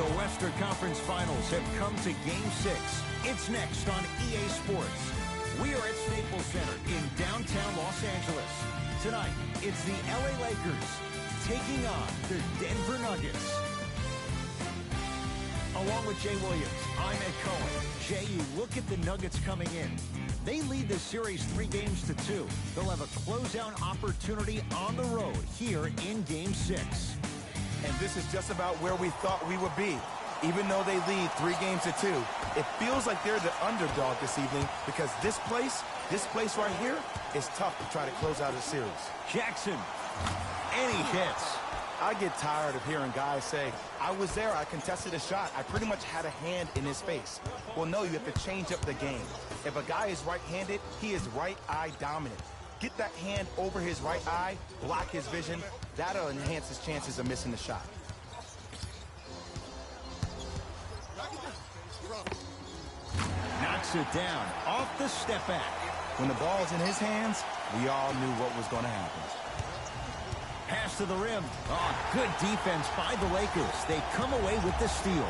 The Western Conference Finals have come to Game 6. It's next on EA Sports. We are at Staples Center in downtown Los Angeles. Tonight, it's the LA Lakers taking on the Denver Nuggets. Along with Jay Williams, I'm Ed Cohen. Jay, you look at the Nuggets coming in. They lead the series 3-2. They'll have a closeout opportunity on the road here in Game 6. And this is just about where we thought we would be. Even though they lead 3-2, it feels like they're the underdog this evening because this place right here is tough to try to close out a series. Jackson, and he hits. I get tired of hearing guys say, I was there, I contested a shot, I pretty much had a hand in his face. Well, no, you have to change up the game. If a guy is right-handed, he is right eye dominant. Get that hand over his right eye, block his vision. That'll enhance his chances of missing the shot. Knocks it down off the step back. When the ball's in his hands, we all knew what was going to happen. Pass to the rim. Oh, good defense by the Lakers. They come away with the steal.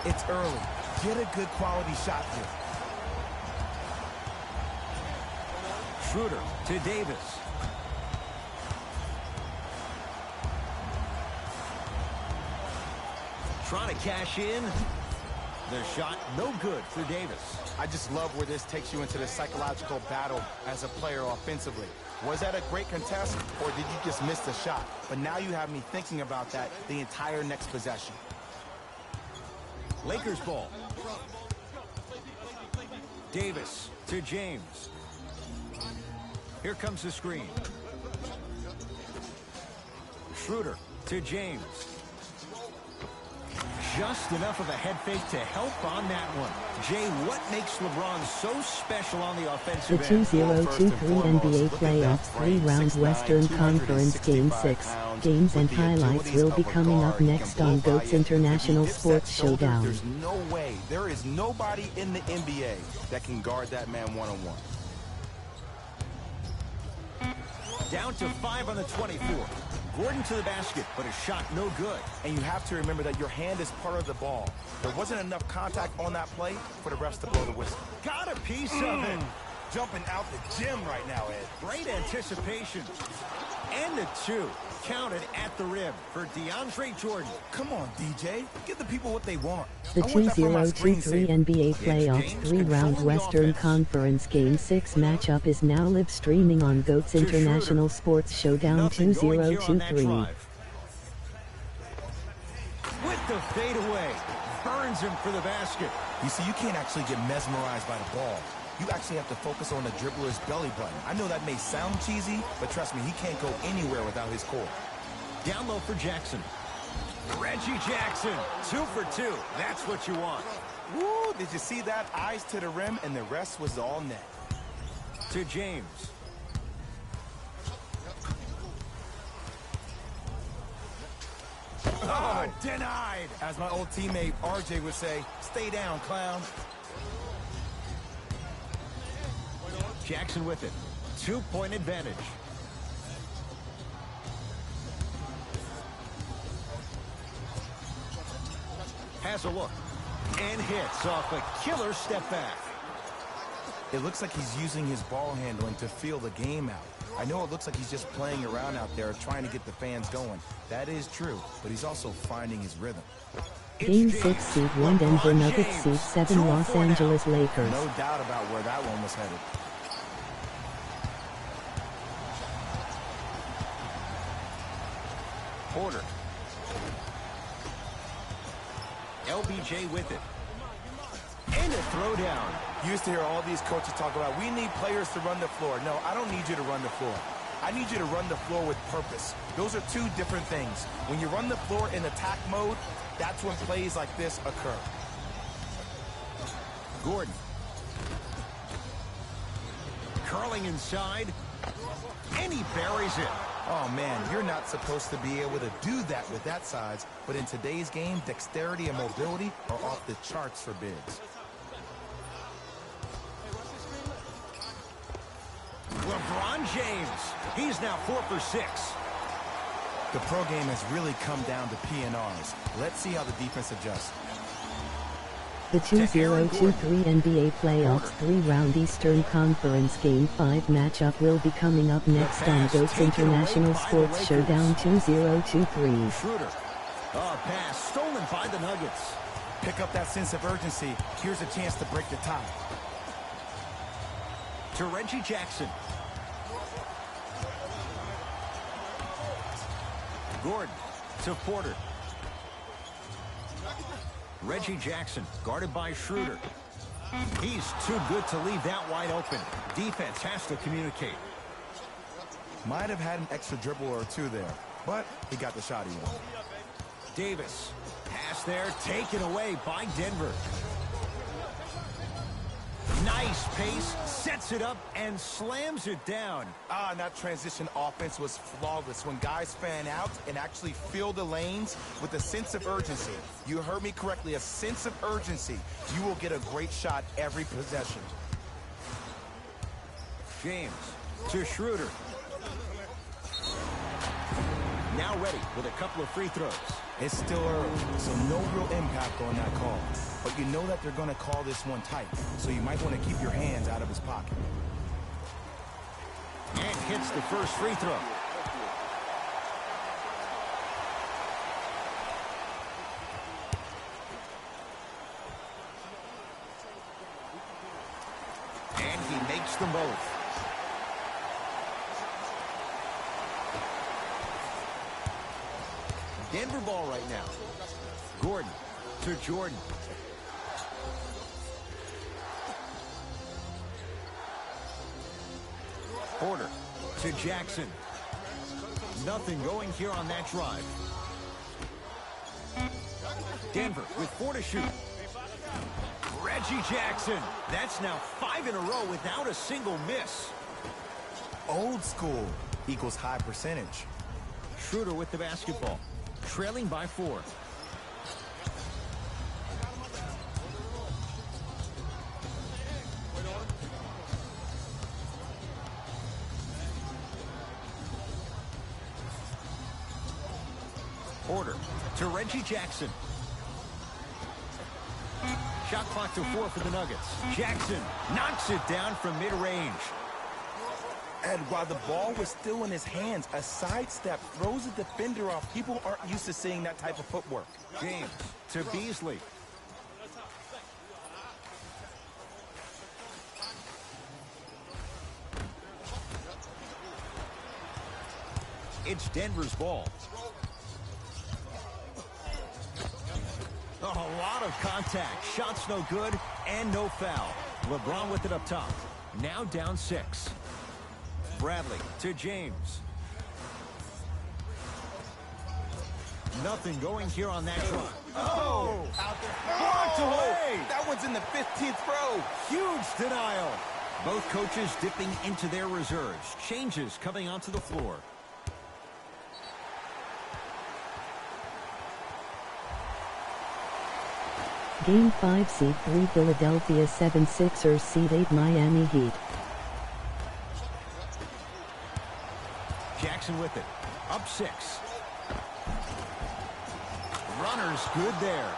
It's early. Get a good quality shot here. Schroeder to Davis. Trying to cash in. The shot no good for Davis. I just love where this takes you into the psychological battle as a player offensively. Was that a great contest, or did you just miss the shot? But now you have me thinking about that the entire next possession. Lakers ball. Davis to James. Here comes the screen. Schroeder to James. Just enough of a head fake to help on that one. Jay, what makes LeBron so special on the offensive end? The 2023 NBA Playoffs 3-round Western Conference Game 6 games and highlights will be coming up next on GOAT's International Sports Showdown. There's no way, there is nobody in the NBA that can guard that man one-on-one. Down to 5 on the 24. Gordon to the basket, but a shot no good. And you have to remember that your hand is part of the ball. There wasn't enough contact on that play for the refs to blow the whistle. Got a piece of it. Jumping out the gym right now, Ed. Great anticipation. And the 2 counted at the rim for DeAndre Jordan. Come on, DJ. Give the people what they want. The 2023 NBA Playoffs 3-round Western Conference Game 6 matchup is now live streaming on GOAT's International Sports Showdown 2023. With the fadeaway, burns him for the basket. You see, you can't actually get mesmerized by the ball. You actually have to focus on the dribbler's belly button. I know that may sound cheesy, but trust me, he can't go anywhere without his core. Down low for Jackson. Reggie Jackson, 2 for 2. That's what you want. Woo, did you see that? Eyes to the rim, and the rest was all net. To James. Oh, denied. As my old teammate RJ would say, stay down, clown. Jackson with it. 2-point advantage. Has a look. And hits off a killer step back. It looks like he's using his ball handling to feel the game out. I know it looks like he's just playing around out there trying to get the fans going. That is true, but he's also finding his rhythm. Game 6 seed 1 Denver Nuggets, seed 7 Los Angeles Lakers. No doubt about where that one was headed. Porter. LBJ with it. And a throwdown. You used to hear all these coaches talk about, we need players to run the floor. No, I don't need you to run the floor. I need you to run the floor with purpose. Those are two different things. When you run the floor in attack mode, that's when plays like this occur. Gordon. Curling inside. And he buries it. Oh, man, you're not supposed to be able to do that with that size, but in today's game, dexterity and mobility are off the charts for bigs. LeBron James. He's now 4 for 6. The pro game has really come down to PNRs. Let's see how the defense adjusts. The 2023 NBA Playoffs 3-round Eastern Conference Game 5 matchup will be coming up next on GOAT's International Sports Showdown 2023. Schroeder. Pass stolen by the Nuggets. Pick up that sense of urgency. Here's a chance to break the tie. To Reggie Jackson. Gordon to Porter. Reggie Jackson guarded by Schroeder. He's too good to leave that wide open. Defense has to communicate. Might have had an extra dribble or two there, but he got the shot he wanted. Davis. Pass there, taken away by Denver. Nice pace, sets it up, and slams it down. And that transition offense was flawless when guys fan out and actually fill the lanes with a sense of urgency. You heard me correctly, a sense of urgency. You will get a great shot every possession. James to Schroeder. Now ready with a couple of free throws. It's still early, so no real impact on that call. But you know that they're going to call this one tight, so you might want to keep your hands out of his pocket. And hits the first free throw. And he makes them both. Denver ball right now. Gordon to Jordan. Porter to Jackson. Nothing going here on that drive. Denver with 4 to shoot. Reggie Jackson. That's now 5 in a row without a single miss. Old school equals high percentage. Schroeder with the basketball. Trailing by 4. Porter to Reggie Jackson. Shot clock to 4 for the Nuggets. Jackson knocks it down from mid-range. And while the ball was still in his hands, a sidestep throws a defender off. People aren't used to seeing that type of footwork. James to Beasley. It's Denver's ball. Oh, a lot of contact. Shots no good and no foul. LeBron with it up top. Now down 6. Bradley to James. Nothing going here on that drive. Oh! Out there. Blocked away! That one's in the 15th row. Huge denial. Both coaches dipping into their reserves. Changes coming onto the floor. Game 5 Seed 3 Philadelphia 76ers Seed 8 Miami Heat. Jackson with it. Up 6. Runners good there.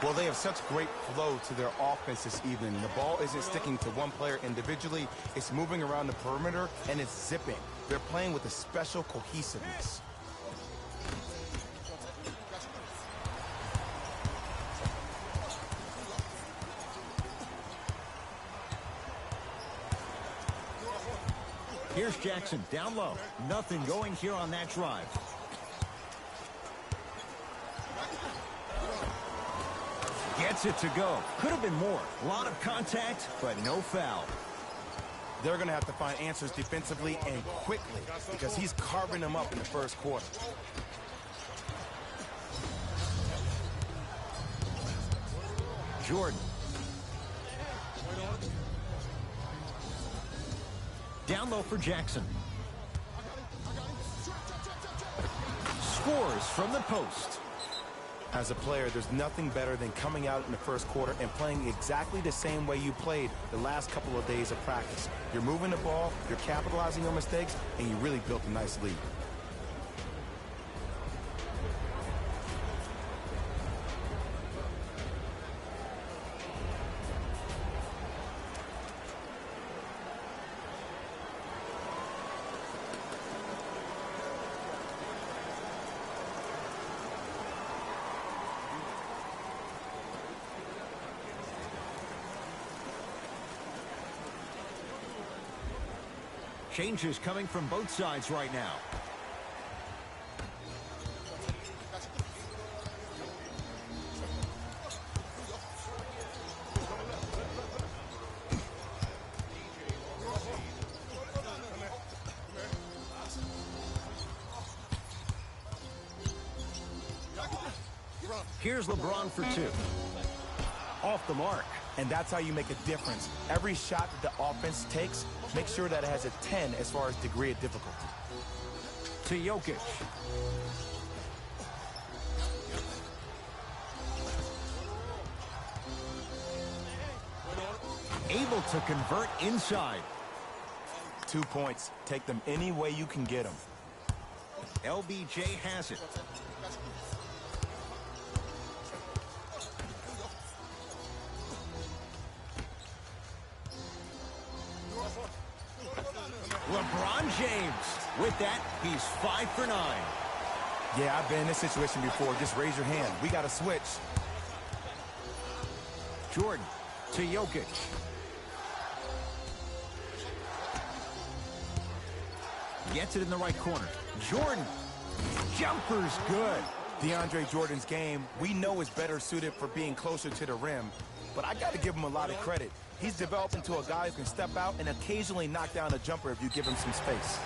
Well, they have such great flow to their offense this evening. The ball isn't sticking to one player individually. It's moving around the perimeter, and it's zipping. They're playing with a special cohesiveness. Here's Jackson down low. Nothing going here on that drive. Gets it to go. Could have been more. A lot of contact, but no foul. They're going to have to find answers defensively and quickly because he's carving them up in the first quarter. Jordan. Down low for Jackson. Scores from the post. As a player, there's nothing better than coming out in the first quarter and playing exactly the same way you played the last couple of days of practice. You're moving the ball, you're capitalizing on mistakes, and you really built a nice lead. Changes coming from both sides right now. Here's LeBron for two. Off the mark. And that's how you make a difference. Every shot that the offense takes, make sure that it has a 10 as far as degree of difficulty. To Jokic. Able to convert inside. 2 points. Take them any way you can get them. LBJ has it. LeBron James. With that, he's 5 for 9. Yeah, I've been in this situation before. Just raise your hand. We got to switch. Jordan to Jokic. Gets it in the right corner. Jordan. Jumper's good. DeAndre Jordan's game, we know, is better suited for being closer to the rim. But I got to give him a lot of credit. He's developed into a guy who can step out and occasionally knock down a jumper if you give him some space.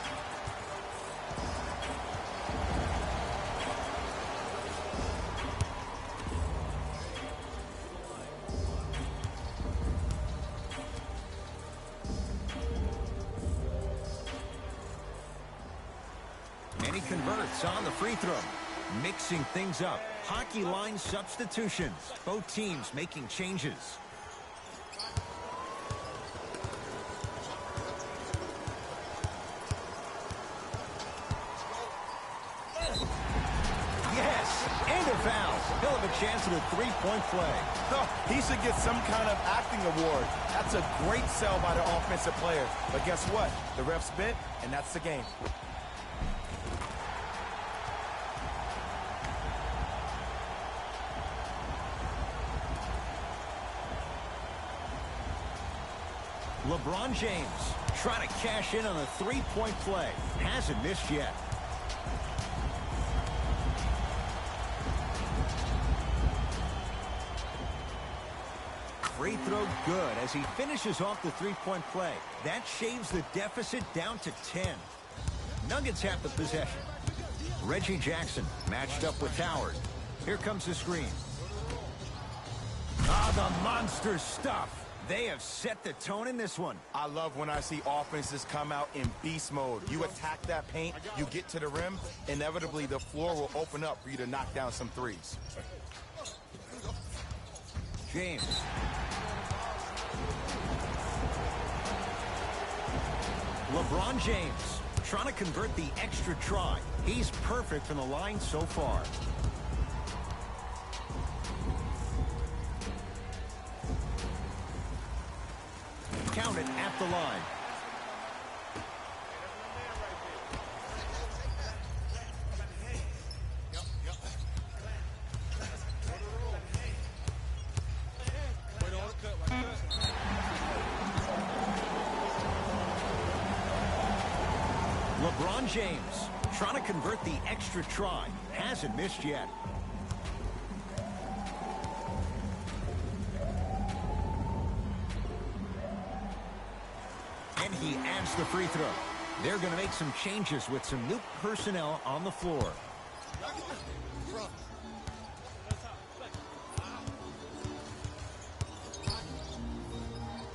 And he converts on the free throw. Mixing things up. Hockey line substitutions. Both teams making changes. Yes, and a foul. He'll have a chance at a three-point play. Oh, he should get some kind of acting award. That's a great sell by the offensive player. But guess what? The ref spit, and that's the game. LeBron James trying to cash in on a three-point play. Hasn't missed yet. Free throw good as he finishes off the three-point play. That shaves the deficit down to 10. Nuggets have the possession. Reggie Jackson matched up with Howard. Here comes the screen. Ah, the monster stuff. They have set the tone in this one. I love when I see offenses come out in beast mode. You attack that paint, you get to the rim, inevitably the floor will open up for you to knock down some threes. James. LeBron James trying to convert the extra try. He's perfect from the line so far. Count it at the line. LeBron James trying to convert the extra try. Hasn't missed yet. And he adds the free throw. They're going to make some changes with some new personnel on the floor.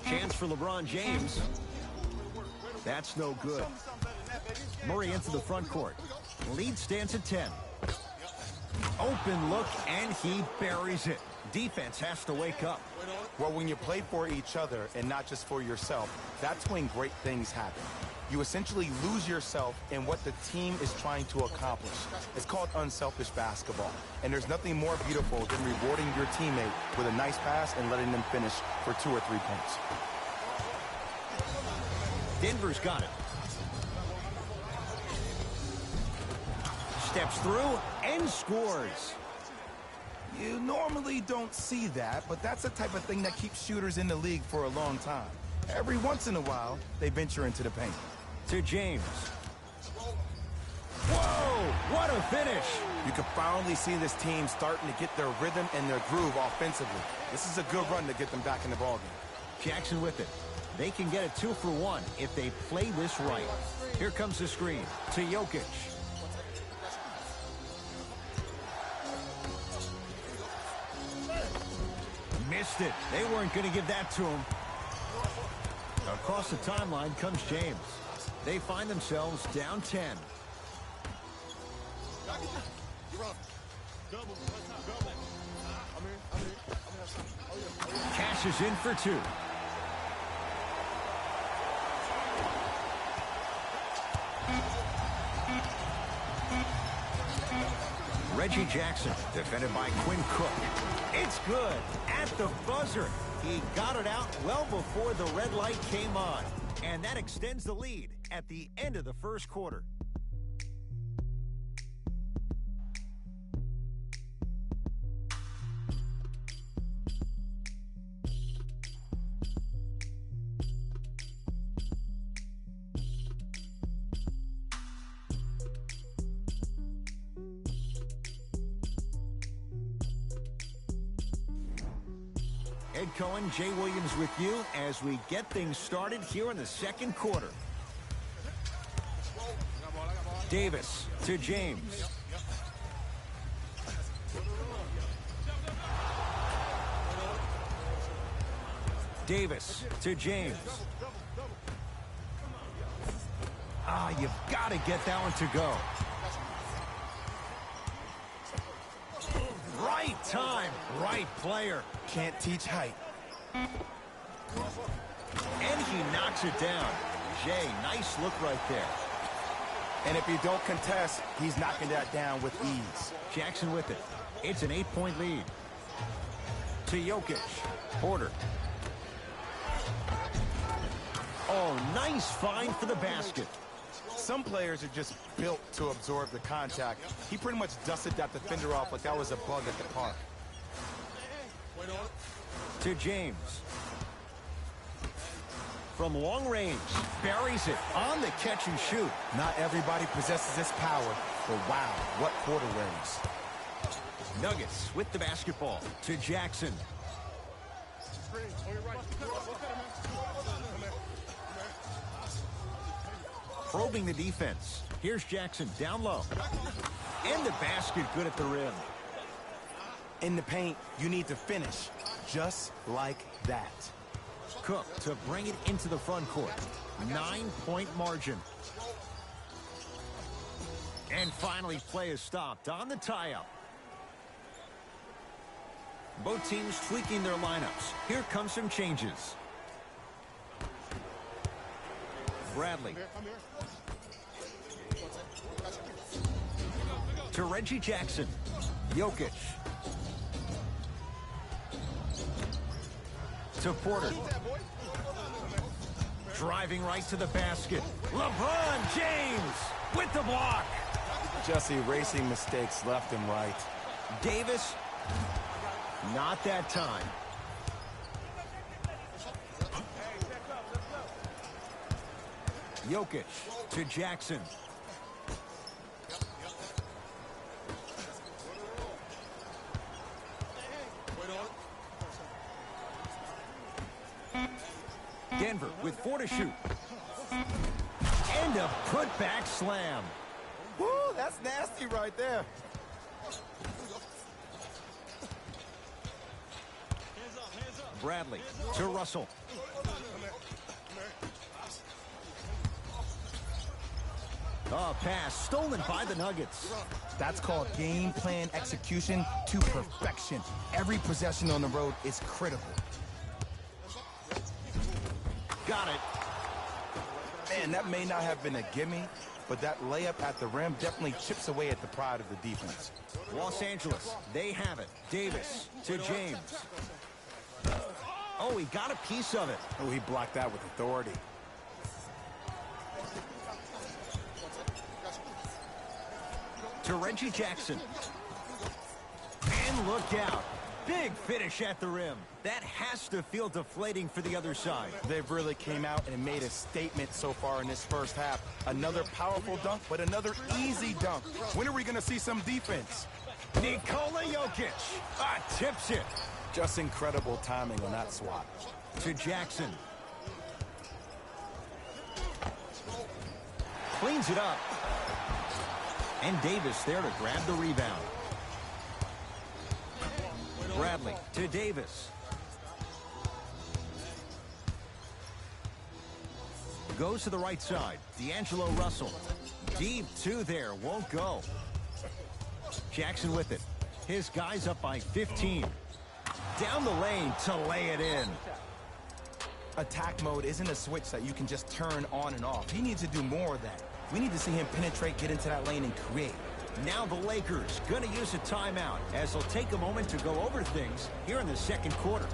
Chance for LeBron James. That's no good. Murray into the front court. Lead stands at 10. Open look, and he buries it. Defense has to wake up. Well, when you play for each other and not just for yourself, that's when great things happen. You essentially lose yourself in what the team is trying to accomplish. It's called unselfish basketball. And there's nothing more beautiful than rewarding your teammate with a nice pass and letting them finish for 2 or 3 points. Denver's got it. Steps through and scores. You normally don't see that, but that's the type of thing that keeps shooters in the league for a long time. Every once in a while, they venture into the paint. to James. Whoa, what a finish. You can finally see this team starting to get their rhythm and their groove offensively. This is a good run to get them back in the ballgame. Jackson with it. They can get a 2 for 1 if they play this right. Here comes the screen to Jokic. Missed it. They weren't going to give that to him. Across the timeline comes James. They find themselves down 10. Cashes in for 2. Reggie Jackson, defended by Quinn Cook. It's good. At the buzzer. He got it out well before the red light came on. And that extends the lead at the end of the first quarter. Ed Cohen, Jay Williams with you as we get things started here in the second quarter. Davis to James. Davis to James. You've got to get that one to go. Right time, right player. Can't teach height. And he knocks it down. Jay, nice look right there. And if you don't contest, he's knocking that down with ease. Jackson with it. It's an 8-point lead. To Jokic. Porter. Oh, nice find for the basket. Some players are just built to absorb the contact. He pretty much dusted that defender off like that was a bug at the park. To James. From long range, buries it on the catch and shoot. Not everybody possesses this power, but wow, what quarter wins. Nuggets with the basketball to Jackson. Probing the defense. Here's Jackson down low. And the basket good at the rim. In the paint, you need to finish just like that. Cook to bring it into the front court. 9-point margin. And finally, play is stopped on the tie-up. Both teams tweaking their lineups. Here come some changes. Bradley. To Reggie Jackson. Jokic. To Porter. Driving right to the basket. LeBron James with the block. Just erasing mistakes left and right. Davis. Not that time. Jokic to Jackson. Denver with 4 to shoot. And a putback slam. Woo, that's nasty right there. Bradley to Russell. Pass stolen by the Nuggets. That's called game plan execution to perfection. Every possession on the road is critical. Got it. Man, that may not have been a gimme, but that layup at the rim definitely chips away at the pride of the defense. Los Angeles, they have it. Davis to James. Oh, he got a piece of it. Oh, he blocked that with authority. To Reggie Jackson. And look out. Big finish at the rim. That has to feel deflating for the other side. They've really came out and made a statement so far in this first half. Another powerful dunk, but another easy dunk. When are we going to see some defense? Nikola Jokic tips it. Just incredible timing on that swat. To Jackson. Cleans it up. And Davis there to grab the rebound. Bradley to Davis. Goes to the right side. D'Angelo Russell. Deep two there. Won't go. Jackson with it. His guy's up by 15. Down the lane to lay it in. Attack mode isn't a switch that you can just turn on and off. He needs to do more of that. We need to see him penetrate, get into that lane, and create. Now the Lakers going to use a timeout as they'll take a moment to go over things here in the second quarter.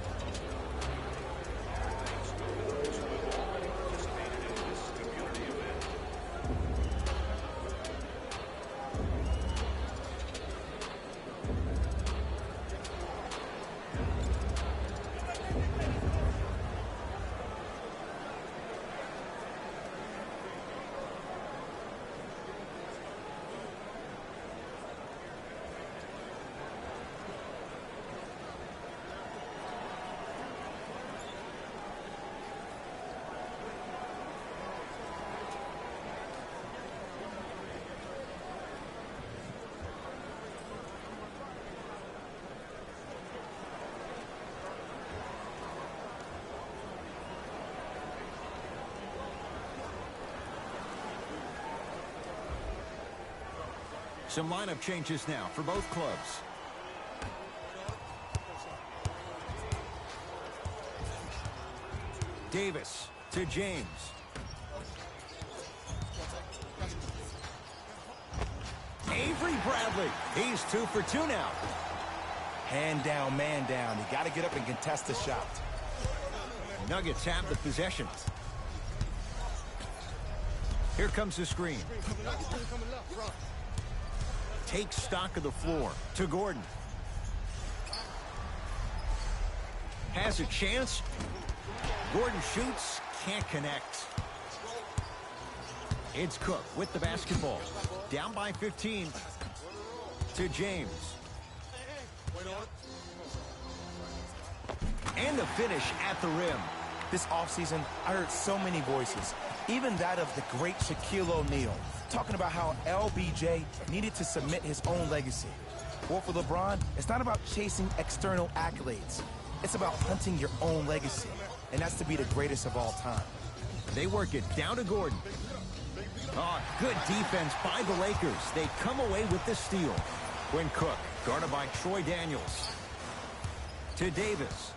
Some lineup changes now for both clubs. Davis to James. Avery Bradley. He's 2 for 2 now. Hand down, man down. You got to get up and contest the shot. Nuggets have the possession. Here comes the screen. Takes stock of the floor to Gordon. Has a chance. Gordon shoots, can't connect. It's Cook with the basketball. Down by 15 to James. And the finish at the rim. This offseason, I heard so many voices, even that of the great Shaquille O'Neal, talking about how LBJ needed to submit his own legacy. Well, for LeBron, it's not about chasing external accolades. It's about hunting your own legacy, and that's to be the greatest of all time. They work it down to Gordon. Oh, good defense by the Lakers. They come away with the steal. Quinn Cook, guarded by Troy Daniels. To Davis.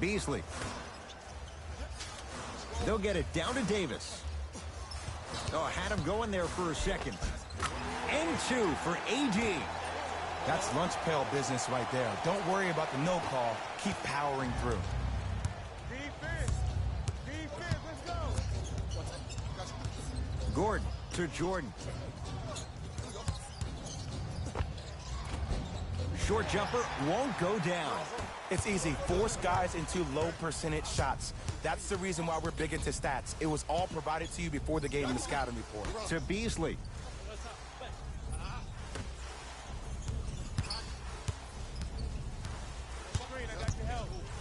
Beasley. They'll get it down to Davis. Oh, had him going there for a second. And 2 for AD. That's lunch pail business right there. Don't worry about the no call. Keep powering through. Defense. Defense, let's go. Gordon to Jordan. Short jumper won't go down. It's easy. Force guys into low percentage shots. That's the reason why we're big into stats. It was all provided to you before the game in the scouting report. To Beasley.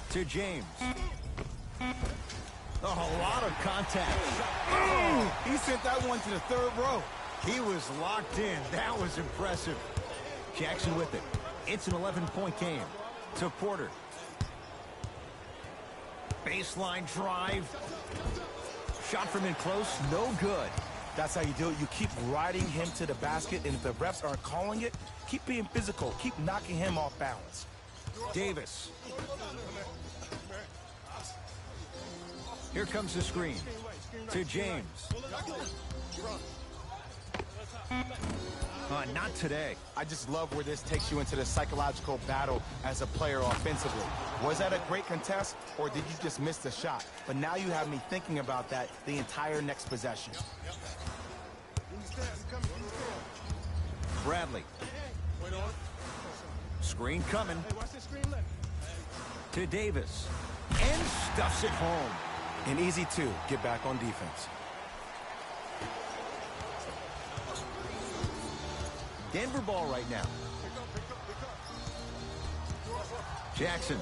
To James. Oh, a lot of contact. Oh, he sent that one to the third row. He was locked in. That was impressive. Jackson with it. It's an 11-point game. To Porter. Baseline drive. Shot from in close. No good. That's how you do it. You keep riding him to the basket, and if the refs aren't calling it, keep being physical. Keep knocking him off balance. Davis. Here comes the screen. To James. Not today. I just love where this takes you into the psychological battle as a player offensively. Was that a great contest, or did you just miss the shot? But now you have me thinking about that the entire next possession. Bradley. Screen coming Hey, watch this screen left. to Davis. And stuffs it home. And easy two, get back on defense. Denver ball right now. Jackson.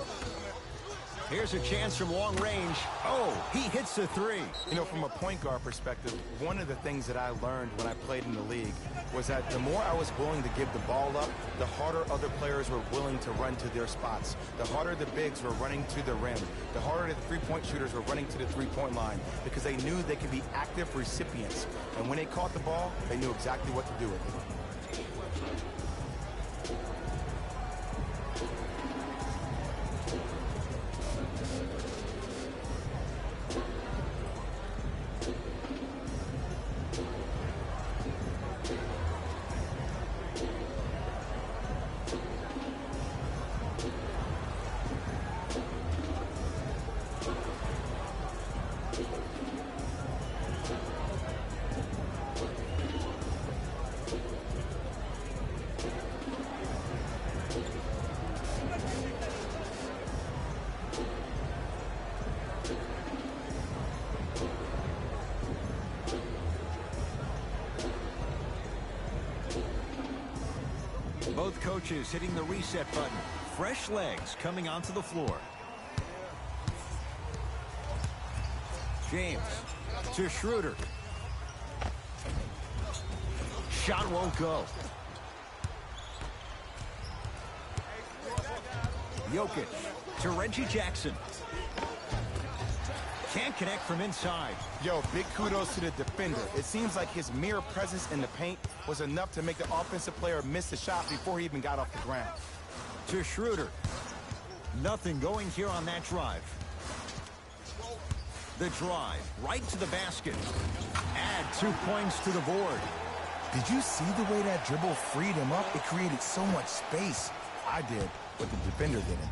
Here's a chance from long range. Oh, he hits the three. You know, from a point guard perspective, one of the things that I learned when I played in the league was that the more I was willing to give the ball up, the harder other players were willing to run to their spots. The harder the bigs were running to the rim. The harder the three-point shooters were running to the three-point line because they knew they could be active recipients. And when they caught the ball, they knew exactly what to do with it. Both coaches hitting the reset button. Fresh legs coming onto the floor. James to Schroeder. Shot won't go. Jokic to Reggie Jackson. Can't connect from inside. Yo, big kudos to the defender. It seems like his mere presence in the paint was enough to make the offensive player miss the shot before he even got off the ground. To Schroeder. Nothing going here on that drive. The drive right to the basket. Add 2 points to the board. Did you see the way that dribble freed him up? It created so much space. I did, but the defender didn't.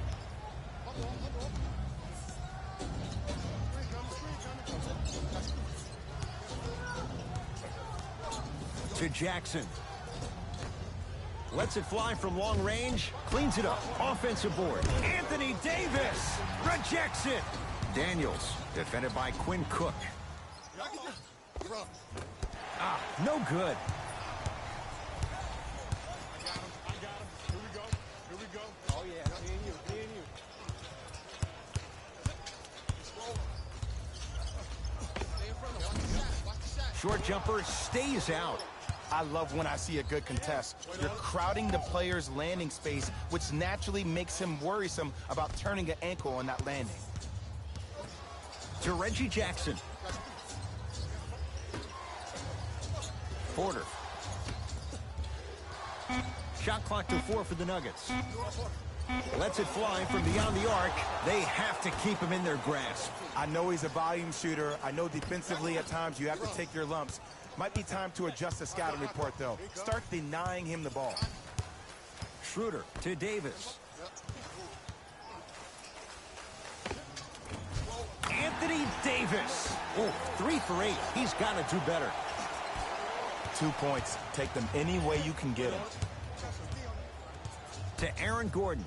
To Jackson. Lets it fly from long range. Cleans it up. Offensive board. Anthony Davis rejects it. Daniels defended by Quinn Cook. Ah, no good. I got him. Here we go. Here we go. Oh, yeah. Me and you. Me and you. Stay in front of him. Watch the shot. Watch the shot. Short jumper stays out. I love when I see a good contest. You're crowding the player's landing space, which naturally makes him worrisome about turning an ankle on that landing. To Reggie Jackson. Porter. Shot clock to 4 for the Nuggets. Lets it fly from beyond the arc. They have to keep him in their grasp. I know he's a volume shooter. I know defensively at times you have to take your lumps. Might be time to adjust the scouting report, though. Start denying him the ball. Schroeder to Davis. Anthony Davis. Oh, 3 for 8. He's got to do better. 2 points. Take them any way you can get them. To Aaron Gordon.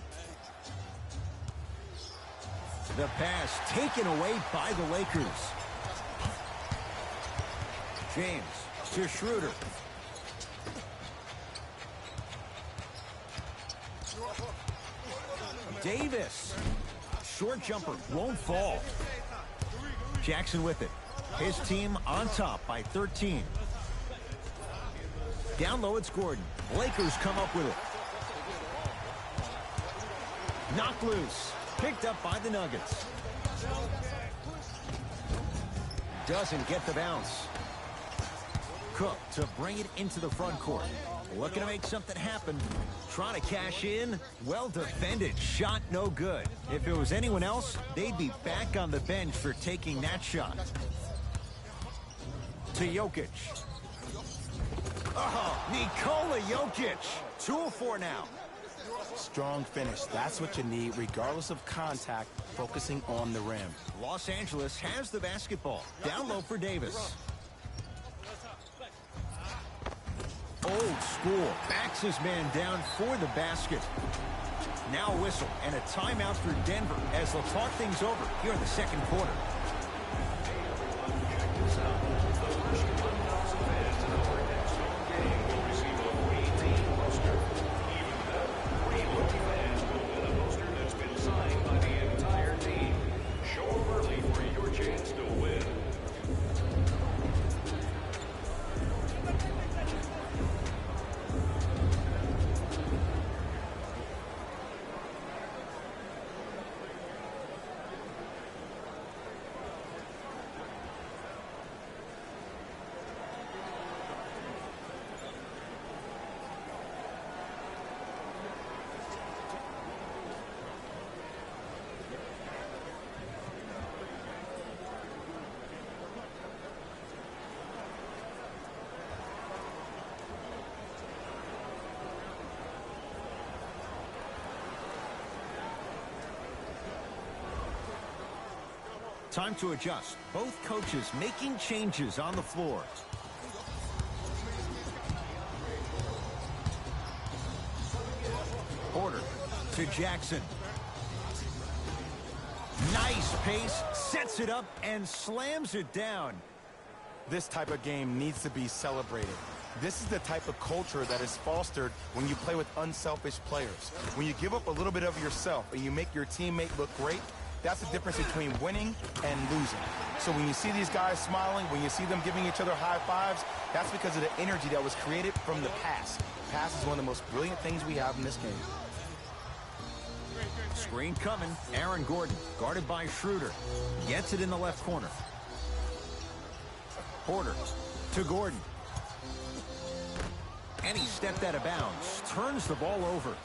The pass taken away by the Lakers. James to Schroeder. Davis. Short jumper won't fall. Jackson with it. His team on top by 13. Down low, it's Gordon. Lakers come up with it. Knocked loose. Picked up by the Nuggets. Doesn't get the bounce. Cook to bring it into the front court. Looking to make something happen. Trying to cash in. Well defended. Shot no good. If it was anyone else, they'd be back on the bench for taking that shot. To Jokic. Oh, Nikola Jokic. 2 of 4 now. Strong finish. That's what you need, regardless of contact, focusing on the rim. Los Angeles has the basketball. Down low for Davis. old school. Backs his man down for the basket. Now a whistle and a timeout for Denver as they'll talk things over here in the second quarter. Time to adjust. Both coaches making changes on the floor. Porter to Jackson. Nice pace, sets it up and slams it down. This type of game needs to be celebrated. This is the type of culture that is fostered when you play with unselfish players. When you give up a little bit of yourself and you make your teammate look great, that's the difference between winning and losing. So when you see these guys smiling, when you see them giving each other high fives, that's because of the energy that was created from the pass. Pass is one of the most brilliant things we have in this game. Screen coming. Aaron Gordon, guarded by Schroeder. Gets it in the left corner. Porter to Gordon. And he stepped out of bounds. Turns the ball over.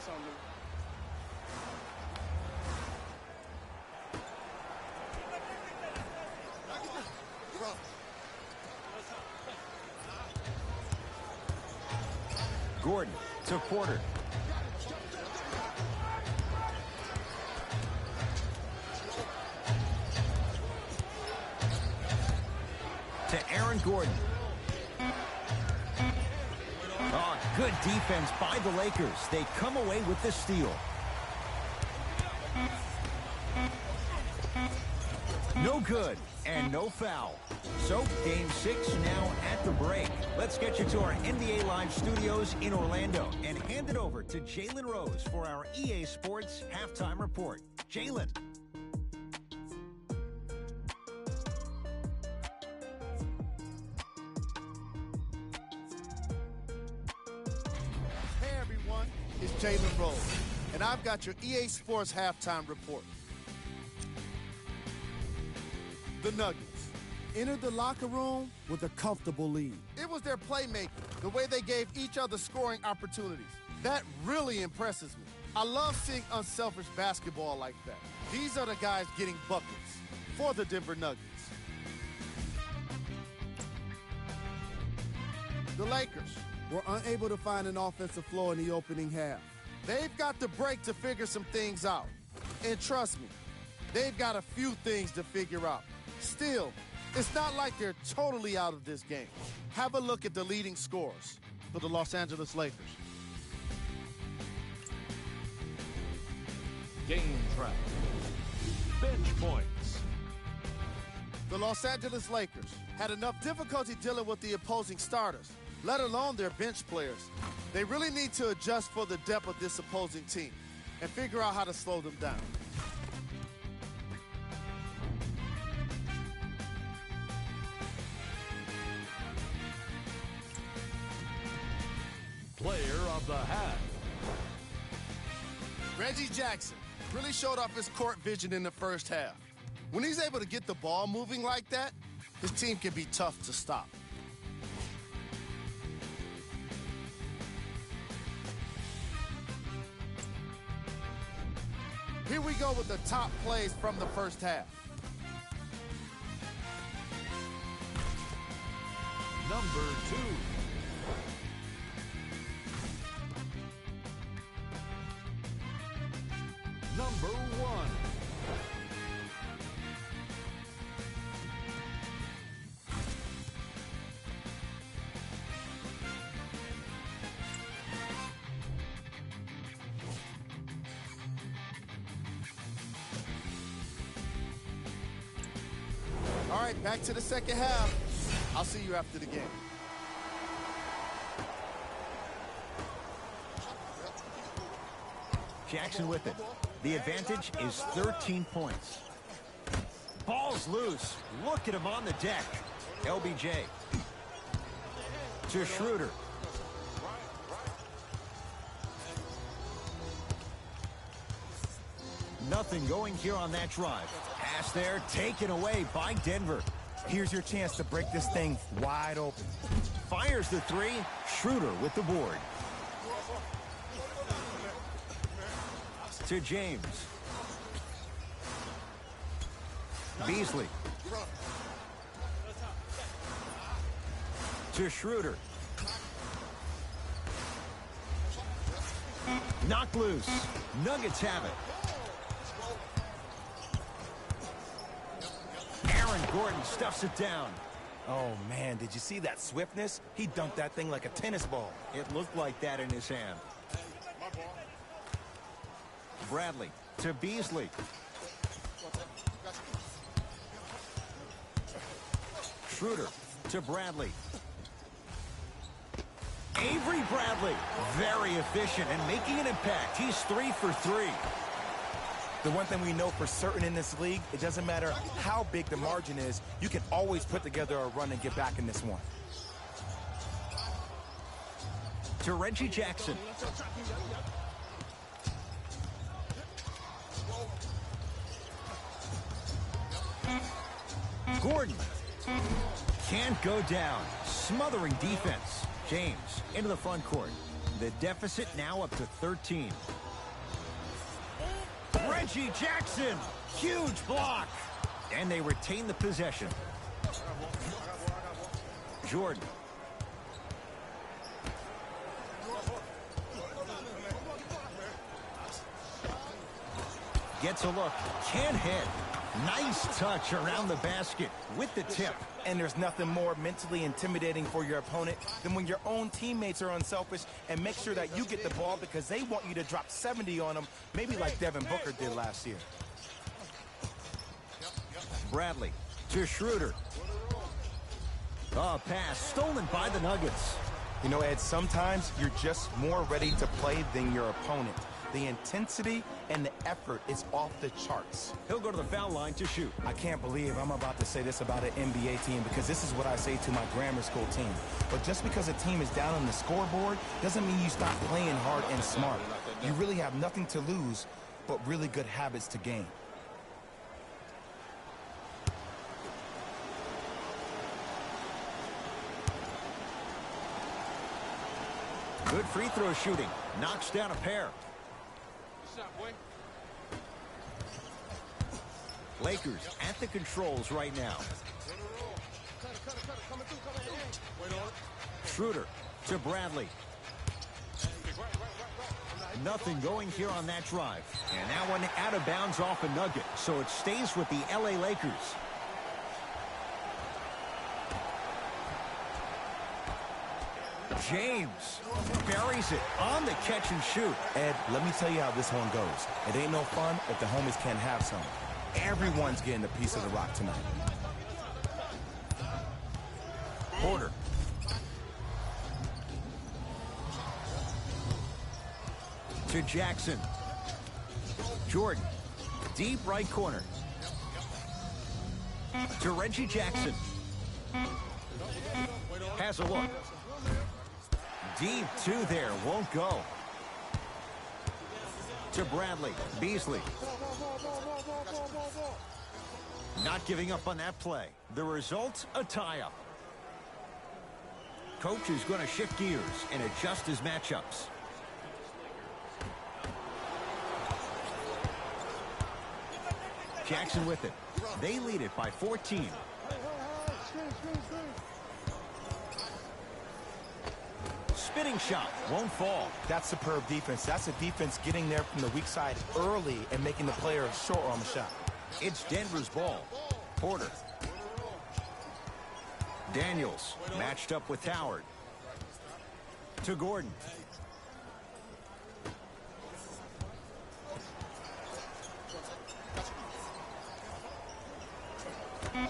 Gordon to Porter. To Aaron Gordon. Oh, good defense by the Lakers. They come away with the steal. No good and no foul. So, Game 6 now at the break. Let's get you to our NBA Live studios in Orlando and hand it over to Jalen Rose for our EA Sports Halftime Report. Jalen. Hey everyone, it's Jalen Rose, and I've got your EA Sports Halftime Report. The Nuggets entered the locker room with a comfortable lead. It was their playmaking, the way they gave each other scoring opportunities. That really impresses me. I love seeing unselfish basketball like that. These are the guys getting buckets for the Denver Nuggets. The Lakers were unable to find an offensive flow in the opening half. They've got the break to figure some things out. And trust me, they've got a few things to figure out. Still, it's not like they're totally out of this game. Have a look at the leading scorers for the Los Angeles Lakers. Game track. Bench points. The Los Angeles Lakers had enough difficulty dealing with the opposing starters, let alone their bench players. They really need to adjust for the depth of this opposing team and figure out how to slow them down. Player of the half. Reggie Jackson really showed off his court vision in the first half. When he's able to get the ball moving like that, his team can be tough to stop. Here we go with the top plays from the first half. Number 2. Number 1. right, back to the second half. I'll see you after the game. Jackson with it. The advantage is 13 points. Ball's loose. Look at him on the deck. LBJ. To Schroeder. Nothing going here on that drive. Pass there, taken away by Denver. Here's your chance to break this thing wide open. Fires the three. Schroeder with the board. To James. Beasley. To Schroeder. Knocked loose. Nuggets have it. Aaron Gordon stuffs it down. Oh, man, did you see that swiftness? He dunked that thing like a tennis ball. It looked like that in his hand. Bradley to Beasley. Schroeder to Bradley. Avery Bradley, very efficient and making an impact. He's 3 for 3. The one thing we know for certain in this league, it doesn't matter how big the margin is, you can always put together a run and get back in this one. To Reggie Jackson. Gordon can't go down. Smothering defense. James into the front court. The deficit now up to 13. Reggie Jackson. Huge block. And they retain the possession. Jordan. Gets a look. Can't hit. Nice touch around the basket with the tip. And there's nothing more mentally intimidating for your opponent than when your own teammates are unselfish and make sure that you get the ball because they want you to drop 70 on them, maybe like Devin Booker did last year. Bradley to Schroeder. A pass stolen by the Nuggets. You know, Ed, sometimes you're just more ready to play than your opponent. The intensity and the effort is off the charts. He'll go to the foul line to shoot. I can't believe I'm about to say this about an NBA team because this is what I say to my grammar school team. But just because a team is down on the scoreboard doesn't mean you stop playing hard and smart. You really have nothing to lose but really good habits to gain. Good free throw shooting. Knocks down a pair. Lakers at the controls right now. Schroeder to Bradley. Nothing going here on that drive. And that one out of bounds off a nugget. So it stays with the LA Lakers. James buries it on the catch and shoot. Ed, let me tell you how this one goes. It ain't no fun if the homies can't have some. Everyone's getting a piece of the rock tonight. Porter. To Jackson. Jordan. Deep right corner. To Reggie Jackson. Has a look. Deep two there. Won't go. To Bradley. Beasley. Not giving up on that play. The result, a tie-up. Coach is going to shift gears and adjust his matchups. Jackson with it. They lead it by 14. Spinning shot won't fall. That's superb defense. That's a defense getting there from the weak side early and making the player a short arm shot. It's Denver's ball. Porter. Daniels matched up with Howard. To Gordon.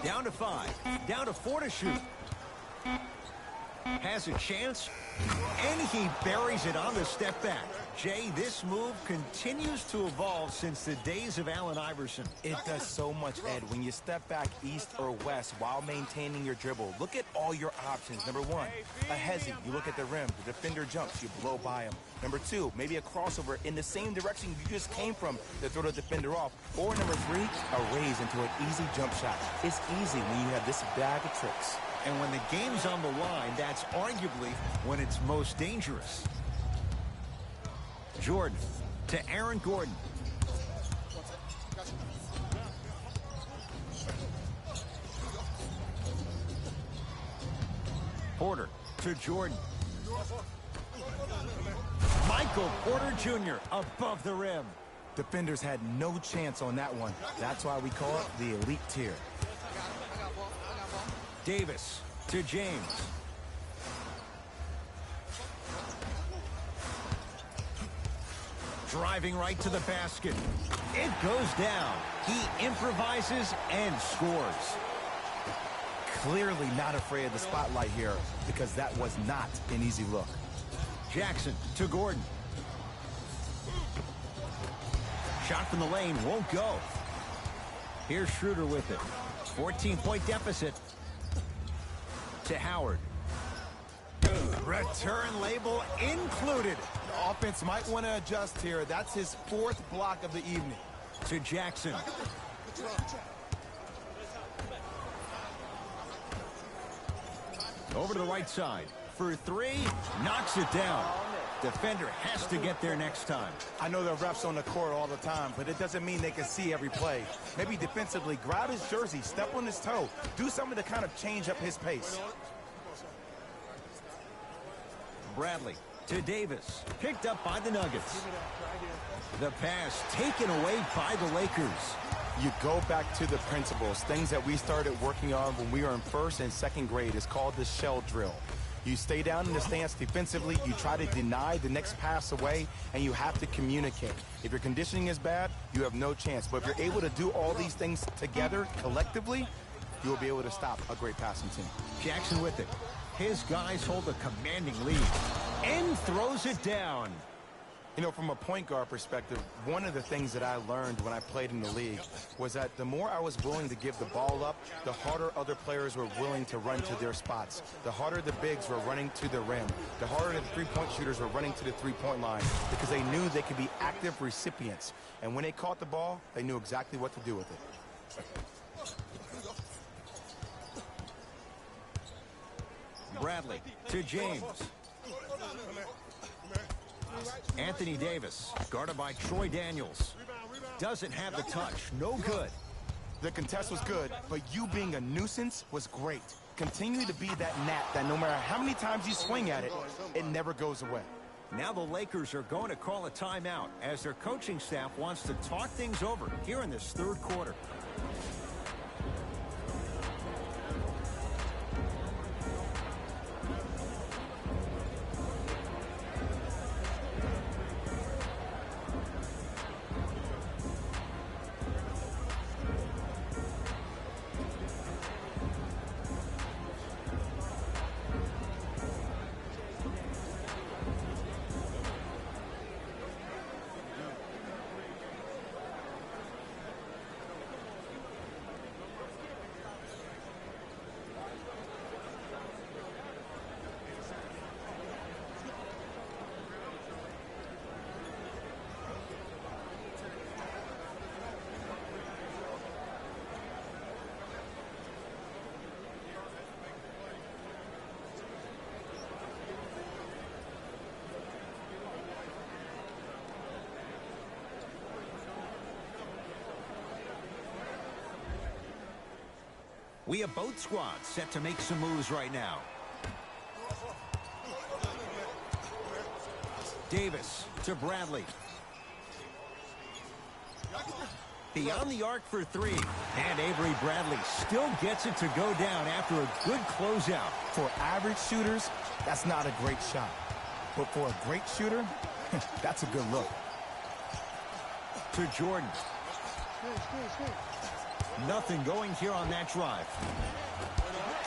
Down to 5. Down to 4 to shoot. Has a chance, and he buries it on the step back. Jay, this move continues to evolve since the days of Allen Iverson. It does so much, Ed. When you step back east or west while maintaining your dribble, look at all your options. Number one, a hezzy. You look at the rim. The defender jumps. You blow by him. Number two, maybe a crossover in the same direction you just came from to throw the defender off. Or number three, a raise into an easy jump shot. It's easy when you have this bag of tricks. And when the game's on the line, that's arguably when it's most dangerous. Jordan to Aaron Gordon. Porter to Jordan. Michael Porter Jr. above the rim. Defenders had no chance on that one. That's why we call it the elite tier. Davis to James. Driving right to the basket. It goes down. He improvises and scores. Clearly not afraid of the spotlight here because that was not an easy look. Jackson to Gordon. Shot from the lane won't go. Here's Schroeder with it. 14-point deficit. To Howard. Return label included. The offense might want to adjust here. That's his fourth block of the evening. To Jackson. Over to the right side. For three, knocks it down. Defender has to get there next time. I know there are refs on the court all the time, but it doesn't mean they can see every play. Maybe defensively, grab his jersey, step on his toe, do something to kind of change up his pace. Bradley to Davis. Picked up by the Nuggets. The pass taken away by the Lakers. You go back to the principles, things that we started working on when we were in first and second grade. It's called the shell drill. You stay down in the stance defensively, you try to deny the next pass away, and you have to communicate. If your conditioning is bad, you have no chance. But if you're able to do all these things together, collectively, you will be able to stop a great passing team. Jackson with it. His guys hold a commanding lead. And throws it down. You know, from a point guard perspective, one of the things that I learned when I played in the league was that the more I was willing to give the ball up, the harder other players were willing to run to their spots. The harder the bigs were running to the rim. The harder the three-point shooters were running to the three-point line because they knew they could be active recipients. And when they caught the ball, they knew exactly what to do with it. Bradley to James. Anthony Davis, guarded by Troy Daniels. Doesn't have the touch. No good. The contest was good, but you being a nuisance was great. Continue to be that gnat that no matter how many times you swing at it, it never goes away. Now the Lakers are going to call a timeout as their coaching staff wants to talk things over here in this third quarter. We have both squads set to make some moves right now. Davis to Bradley. Beyond the arc for three. And Avery Bradley still gets it to go down after a good closeout. For average shooters, that's not a great shot. But for a great shooter, that's a good look. To Jordan. Nothing going here on that drive.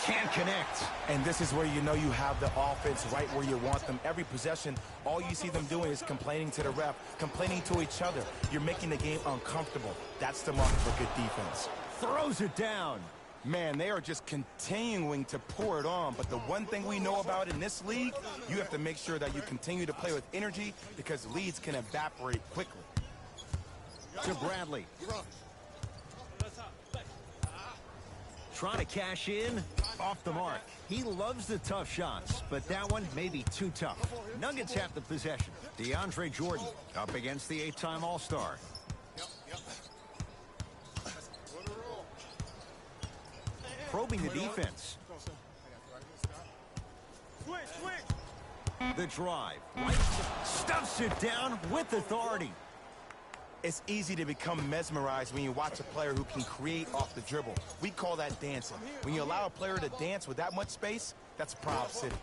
Can't connect. And this is where you know you have the offense right where you want them. Every possession, all you see them doing is complaining to the ref, complaining to each other. You're making the game uncomfortable. That's the mark for good defense. Throws it down. Man, they are just continuing to pour it on. But the one thing we know about in this league, you have to make sure that you continue to play with energy because leads can evaporate quickly. To Bradley. Trying to cash in, off the mark. He loves the tough shots, but that one may be too tough. Nuggets have the possession. DeAndre Jordan up against the 8-time All-Star. Probing the defense. The drive. Right. Stuffs it down with authority. It's easy to become mesmerized when you watch a player who can create off the dribble. We call that dancing. When you allow a player to dance with that much space, that's Proud City.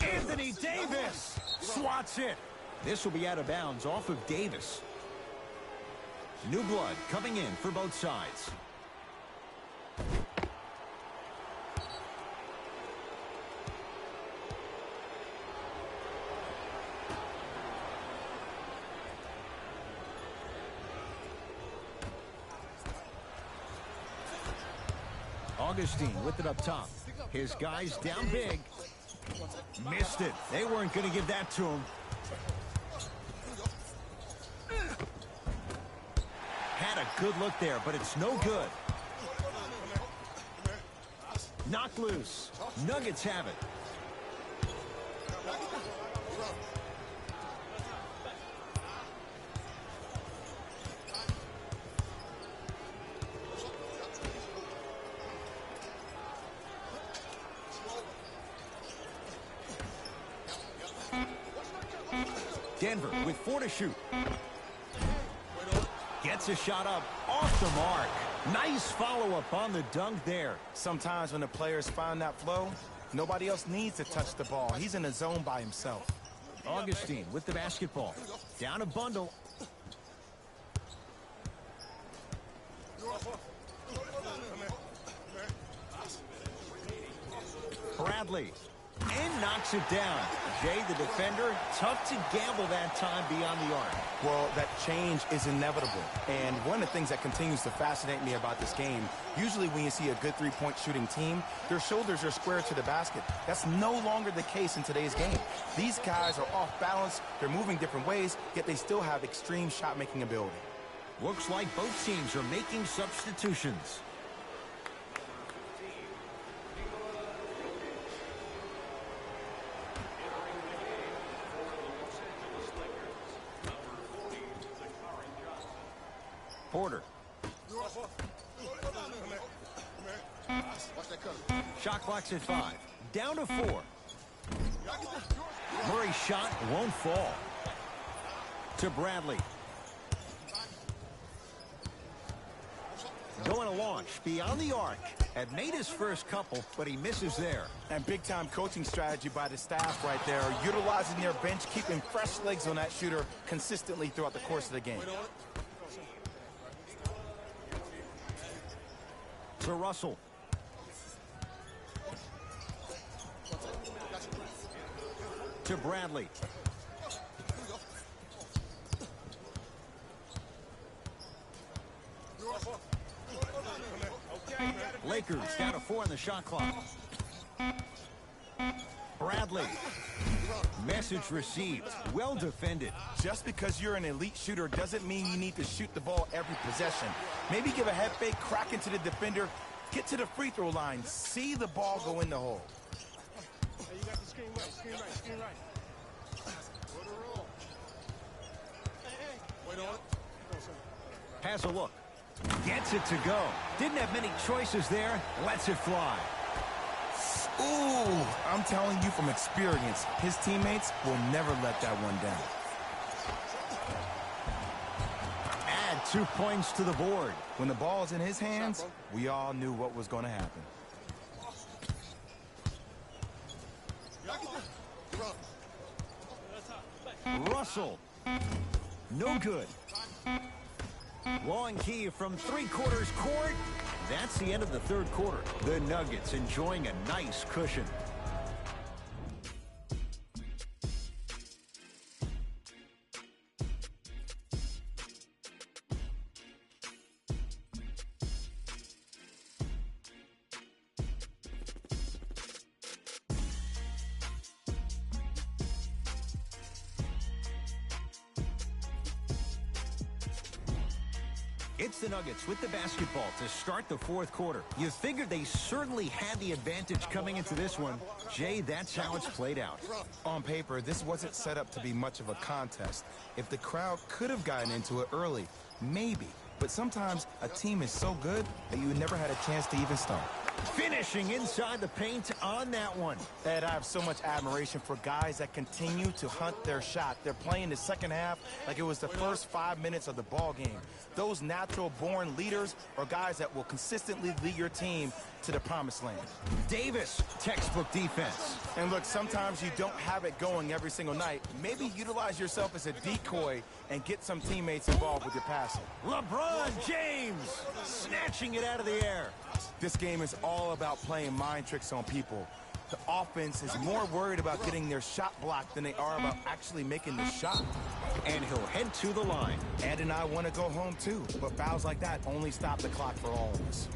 Anthony Davis swats it. This will be out of bounds off of Davis. New blood coming in for both sides. Augustine with it up top. His guys down big. Missed it. They weren't going to give that to him. Had a good look there, but it's no good. Knocked loose. Nuggets have it. Denver with 4 to shoot. Gets a shot up off the mark. Nice follow-up on the dunk there. Sometimes when the players find that flow, nobody else needs to touch the ball. He's in the zone by himself. Augustine with the basketball. Down a bundle. Bradley. And knocks it down. Jay, the defender, tough to gamble that time beyond the arc. Well, that change is inevitable. And one of the things that continues to fascinate me about this game, usually when you see a good three-point shooting team, their shoulders are square to the basket. That's no longer the case in today's game. These guys are off balance, they're moving different ways, yet they still have extreme shot-making ability. Looks like both teams are making substitutions. Porter. Shot clock's at 5. Down to 4. Murray's shot won't fall. To Bradley. Going to launch beyond the arc. Had made his first couple, but he misses there. And big-time coaching strategy by the staff right there, utilizing their bench, keeping fresh legs on that shooter consistently throughout the course of the game. To Russell. To Bradley. Lakers down to 4 on the shot clock. Bradley. Message received. Well defended. Just because you're an elite shooter doesn't mean you need to shoot the ball every possession. Maybe give a head fake, crack into the defender, get to the free throw line, see the ball go in the hole. Hey, you got the screen right, screen right, screen right. Wait on it. Has a look. Gets it to go. Didn't have many choices there. Lets it fly. Ooh, I'm telling you from experience, his teammates will never let that one down. Add 2 points to the board. When the ball's in his hands, we all knew what was going to happen. Russell No good. Long key from three-quarters court. That's the end of the third quarter. The Nuggets enjoying a nice cushion. It's the Nuggets with the basketball to start the fourth quarter. You figured they certainly had the advantage coming into this one. Jay, that's how it's played out. On paper, this wasn't set up to be much of a contest. If the crowd could have gotten into it early, maybe. But sometimes a team is so good that you never had a chance to even start. Finishing inside the paint on that one. Ed, I have so much admiration for guys that continue to hunt their shot. They're playing the second half like it was the first 5 minutes of the ball game. Those natural-born leaders are guys that will consistently lead your team to the promised land. Davis, textbook defense. And look, sometimes you don't have it going every single night. Maybe utilize yourself as a decoy and get some teammates involved with your passing. LeBron James snatching it out of the air. This game is all about playing mind tricks on people. The offense is more worried about getting their shot blocked than they are about actually making the shot. And he'll head to the line. Ed and I want to go home too, but fouls like that only stop the clock for all of us.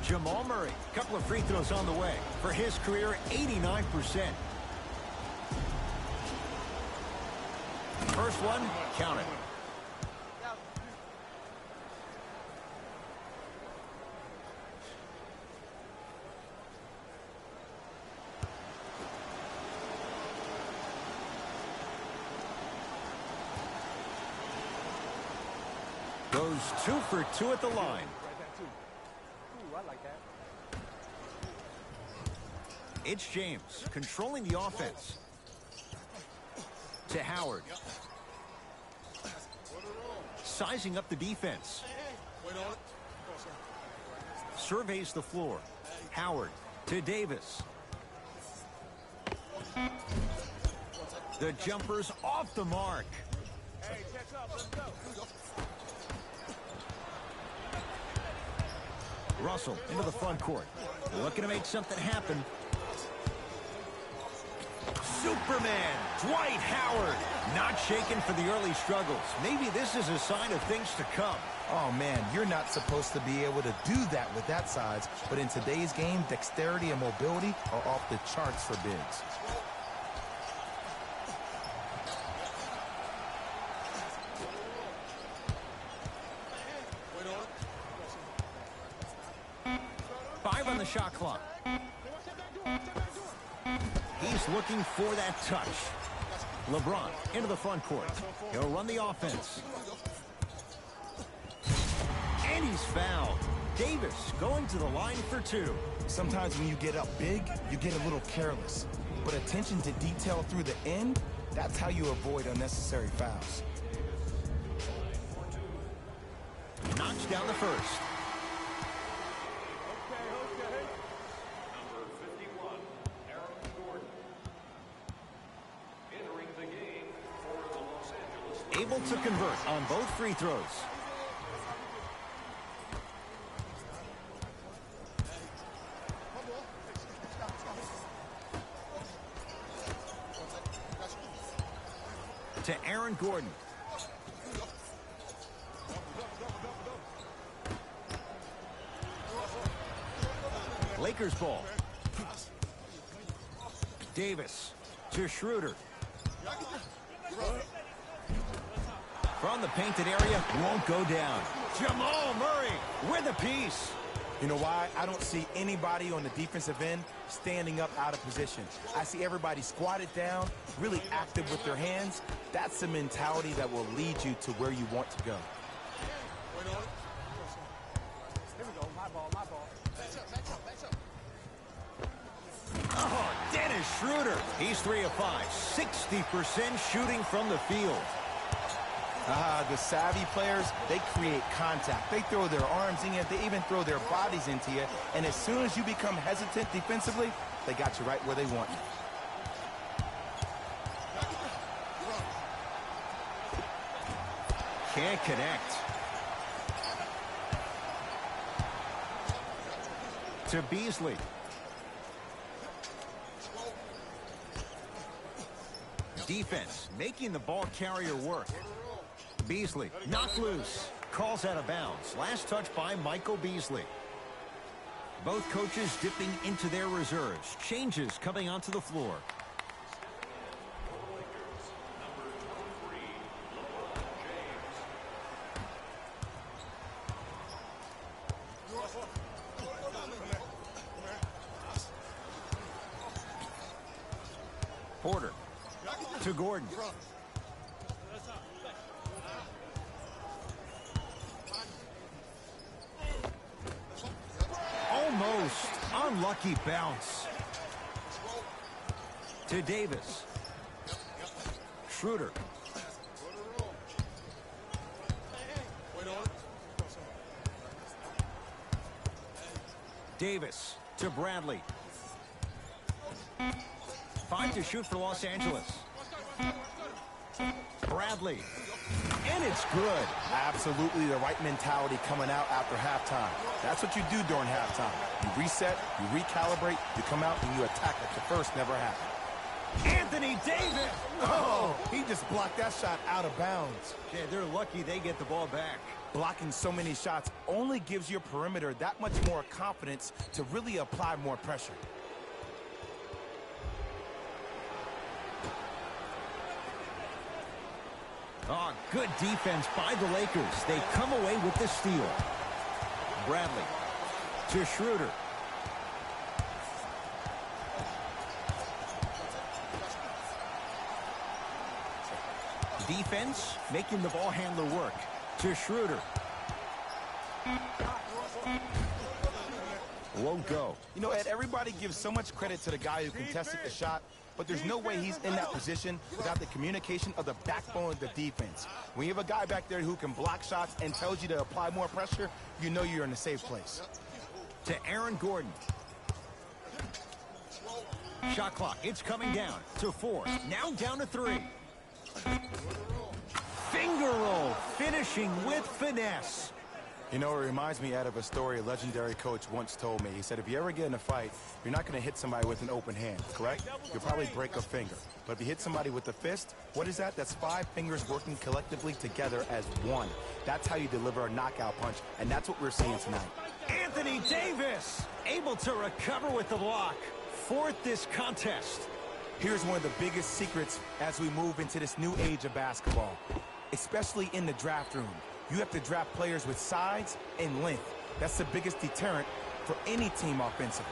Jamal Murray, couple of free throws on the way. For his career, 89%. First one, count it. Goes 2 for 2 at the line. It's James controlling the offense. To Howard. Sizing up the defense. Surveys the floor. Howard to Davis. The jumper's off the mark. Hey, catch up. Let's go. Russell into the front court. Looking to make something happen. Superman, Dwight Howard, not shaken for the early struggles. Maybe this is a sign of things to come. Oh man, you're not supposed to be able to do that with that size, but in today's game, dexterity and mobility are off the charts for bigs. Five on the shot clock. He's looking for that touch. LeBron into the front court. He'll run the offense. And he's fouled. Davis going to the line for 2. Sometimes when you get up big, you get a little careless. But attention to detail through the end, that's how you avoid unnecessary fouls. Knocks down the first. Able to convert on both free throws. To Aaron Gordon. Lakers ball. Davis to Schroeder. From the painted area, won't go down. Jamal Murray with a piece. You know why? I don't see anybody on the defensive end standing up out of position. I see everybody squatted down, really active with their hands. That's the mentality that will lead you to where you want to go. Oh, Dennis Schroeder. He's 3 of 5. 60% shooting from the field. The savvy players, they create contact. They throw their arms in you. They even throw their bodies into you. And as soon as you become hesitant defensively, they got you right where they want you. Can't connect. To Beasley. Defense making the ball carrier work. Beasley knocked loose. Calls out of bounds. Last touch by Michael Beasley. Both coaches dipping into their reserves. Changes coming onto the floor. Porter to Gordon. Almost unlucky bounce. To Davis. Schroeder. Davis to Bradley. 5 to shoot for Los Angeles. Bradley. And it's good. Absolutely the right mentality coming out after halftime. That's what you do during halftime. You reset, you recalibrate, you come out and you attack like the first never happened. Anthony Davis. Oh, he just blocked that shot out of bounds. Yeah, they're lucky they get the ball back. Blocking so many shots only gives your perimeter that much more confidence to really apply more pressure. Oh, good defense by the Lakers. They come away with the steal. Bradley to Schroeder. Defense making the ball handler work. To Schroeder. Won't go. You know, Ed, everybody gives so much credit to the guy who contested the shot, but there's no way he's in that position without the communication of the backbone of the defense. When you have a guy back there who can block shots and tells you to apply more pressure, you know you're in a safe place. To Aaron Gordon. Shot clock, it's coming down to 4. Now down to 3. Finger roll, finishing with finesse. You know, it reminds me, Ed, of a story a legendary coach once told me. He said, if you ever get in a fight, you're not going to hit somebody with an open hand, correct? You'll probably break a finger. But if you hit somebody with a fist, what is that? That's 5 fingers working collectively together as one. That's how you deliver a knockout punch, and that's what we're seeing tonight. Anthony Davis able to recover with the block. 4th this contest. Here's one of the biggest secrets as we move into this new age of basketball, especially in the draft room. You have to draft players with size and length. That's the biggest deterrent for any team offensively.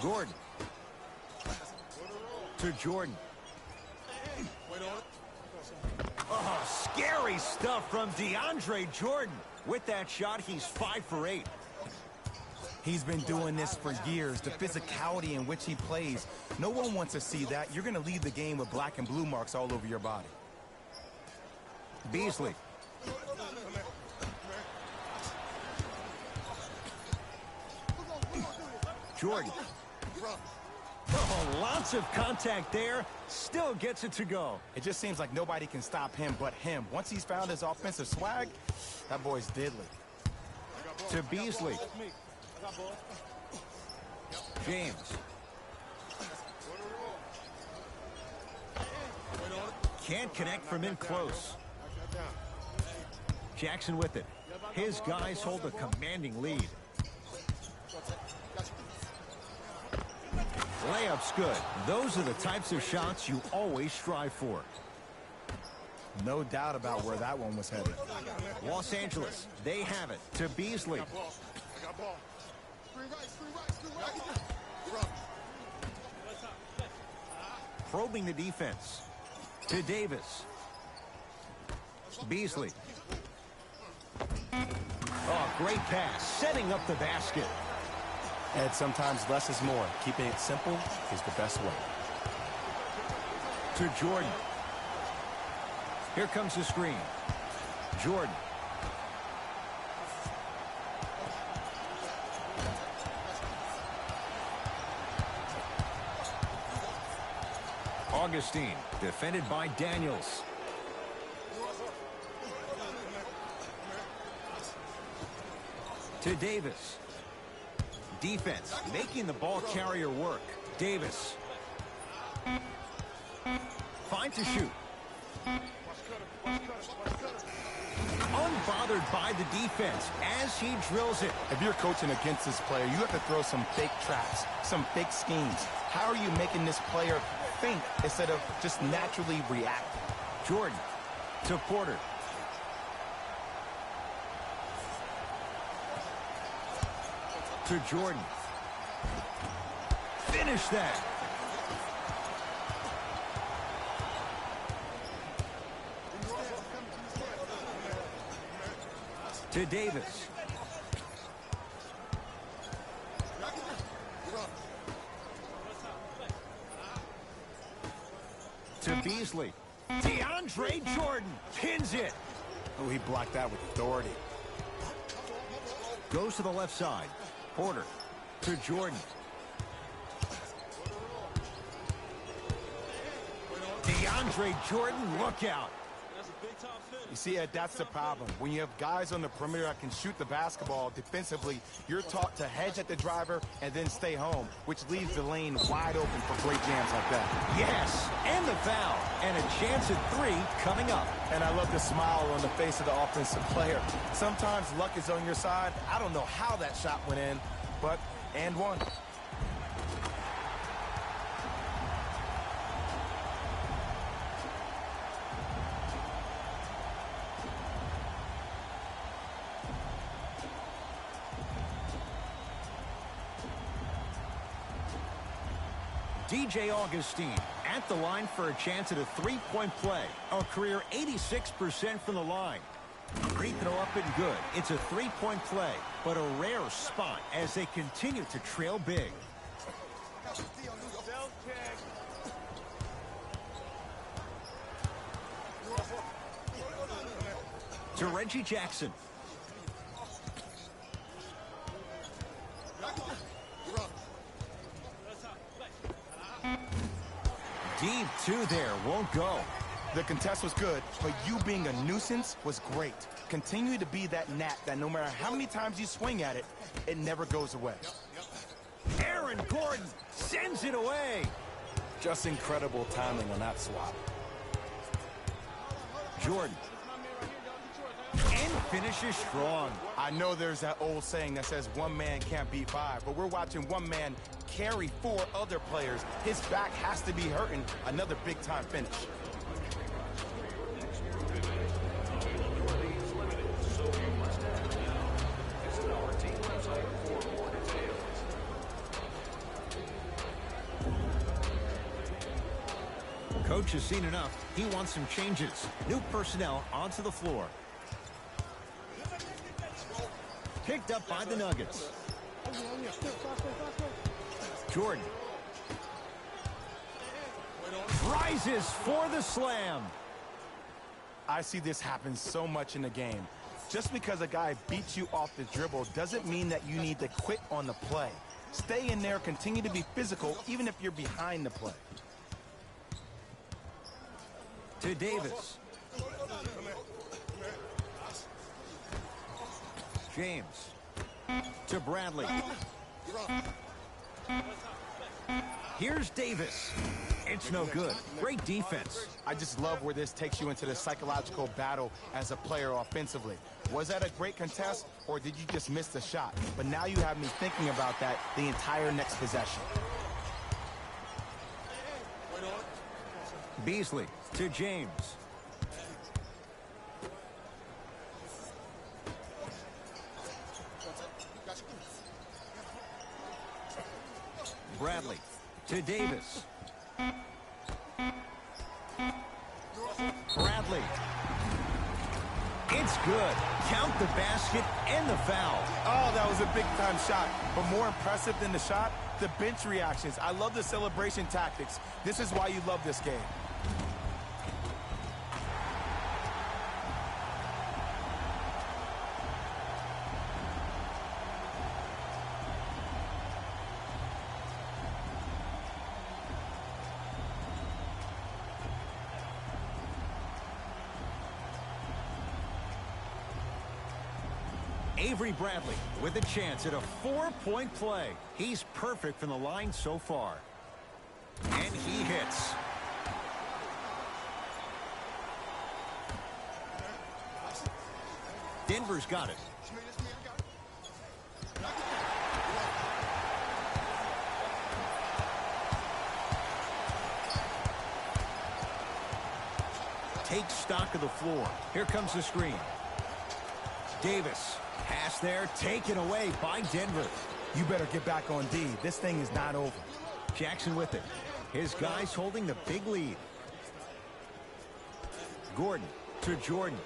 Gordon. To Jordan. Oh, scary stuff from DeAndre Jordan. With that shot, he's 5 for 8. He's been doing this for years. The physicality in which he plays. No one wants to see that. You're going to leave the game with black and blue marks all over your body. Beasley. Jordan. Oh, lots of contact there. Still gets it to go. It just seems like nobody can stop him but him. Once he's found his offensive swag, that boy's deadly. To Beasley. James. Can't connect from in close. Jackson with it. His guys hold a commanding lead. Layup's good. Those are the types of shots you always strive for. No doubt about where that one was headed. Los Angeles, they have it. To Beasley. Probing the defense. To Davis. Beasley. Oh, great pass. Setting up the basket. Ed, sometimes less is more. Keeping it simple is the best way. To Jordan. Here comes the screen. Jordan. Augustine, defended by Daniels. To Davis. Defense, making the ball carrier work. Davis. Finds a shoot. Unbothered by the defense as he drills it. If you're coaching against this player, you have to throw some fake traps, some fake schemes. How are you making this player think instead of just naturally react? Jordan to Porter. To Jordan. Finish that. To Davis. To Beasley. DeAndre Jordan pins it. Oh, he blocked that with authority. Goes to the left side. Porter to Jordan. DeAndre Jordan, look out. You see, Ed, that's the problem. When you have guys on the perimeter that can shoot the basketball defensively, you're taught to hedge at the driver and then stay home, which leaves the lane wide open for great jams like that. Yes, and the foul, and a chance at 3 coming up. And I love the smile on the face of the offensive player. Sometimes luck is on your side. I don't know how that shot went in, but and one. DJ Augustine at the line for a chance at a three-point play. A career 86% from the line. Free throw up and good. It's a three-point play, but a rare spot as they continue to trail big. To Reggie Jackson. Deep two there, won't go. The contest was good, but you being a nuisance was great. Continue to be that gnat that no matter how many times you swing at it, it never goes away. Aaron Gordon sends it away. Just incredible timing on that swap. Jordan. And finishes strong. I know there's that old saying that says one man can't beat 5, but we're watching one man carry 4 other players. His back has to be hurting. Another big-time finish. Coach has seen enough. He wants some changes. New personnel onto the floor. Picked up by the Nuggets. Jordan. Rises for the slam. I see this happen so much in the game. Just because a guy beats you off the dribble doesn't mean that you need to quit on the play. Stay in there, continue to be physical, even if you're behind the play. To Davis. James. To Bradley. Here's Davis. It's no good. Great defense. I just love where this takes you into the psychological battle as a player offensively. Was that a great contest, or did you just miss the shot? But now you have me thinking about that the entire next possession. Beasley to James. Bradley to Davis. Bradley. It's good. Count the basket and the foul. Oh, that was a big-time shot. But more impressive than the shot, the bench reactions. I love the celebration tactics. This is why you love this game. Avery Bradley with a chance at a 4-point play. He's perfect from the line so far. And he hits. Denver's got it. Take stock of the floor. Here comes the screen. Davis. Pass there, taken away by Denver. You better get back on D. This thing is not over. Jackson with it. His guys holding the big lead. Gordon to Jordan.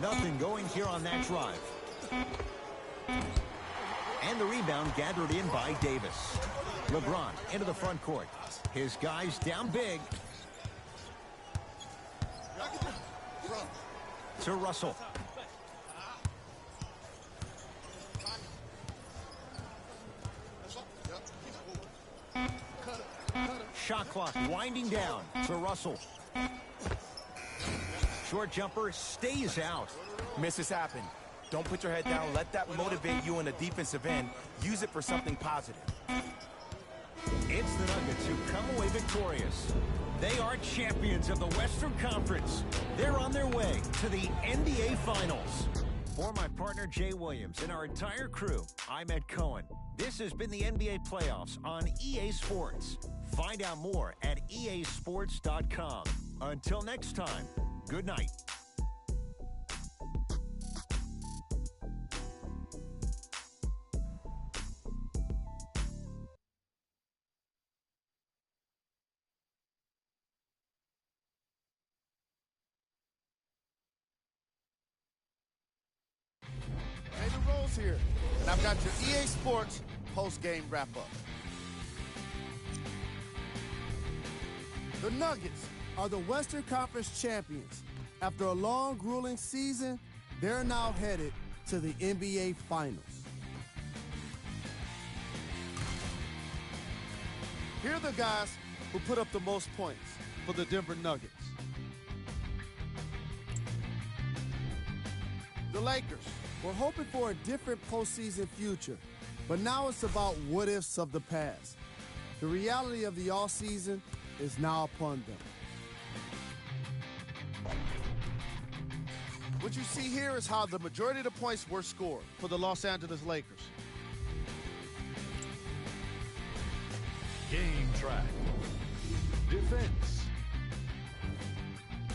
Nothing going here on that drive. And the rebound gathered in by Davis. LeBron into the front court. His guys down big. To Russell. Shot clock winding down to Russell. Short jumper stays out. Misses happen. Don't put your head down. Let that motivate you in the defensive end. Use it for something positive. It's the Nuggets who come away victorious. They are champions of the Western Conference. They're on their way to the NBA Finals. For my partner, Jay Williams, and our entire crew, I'm Ed Cohen. This has been the NBA Playoffs on EA Sports. Find out more at easports.com. Until next time, good night. Here, and I've got your EA Sports post-game wrap-up. The Nuggets are the Western Conference champions. After a long, grueling season, they're now headed to the NBA Finals. Here are the guys who put up the most points for the Denver Nuggets. The Lakers. We're hoping for a different postseason future, but now it's about what-ifs of the past. The reality of the offseason is now upon them. What you see here is how the majority of the points were scored for the Los Angeles Lakers. Game track. Defense.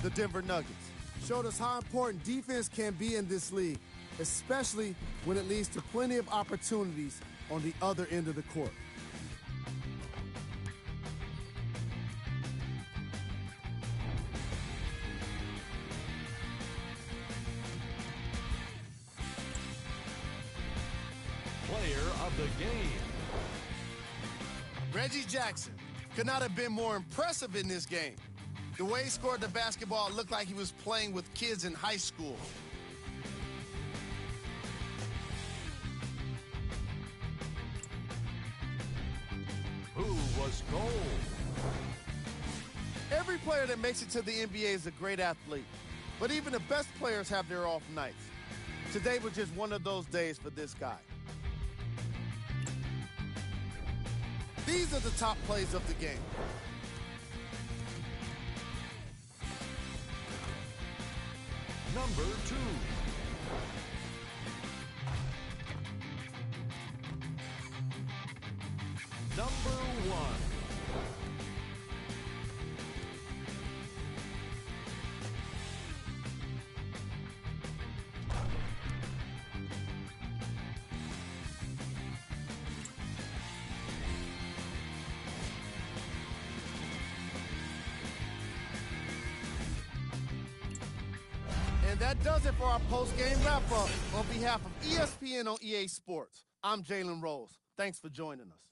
The Denver Nuggets showed us how important defense can be in this league, especially when it leads to plenty of opportunities on the other end of the court. Player of the game. Reggie Jackson could not have been more impressive in this game. The way he scored the basketball looked like he was playing with kids in high school. Who was gold? Every player that makes it to the NBA is a great athlete, but even the best players have their off nights. Today was just one of those days for this guy. These are the top plays of the game. Number 2. Number 1. And that does it for our post-game wrap-up. On behalf of ESPN on EA Sports, I'm Jalen Rose. Thanks for joining us.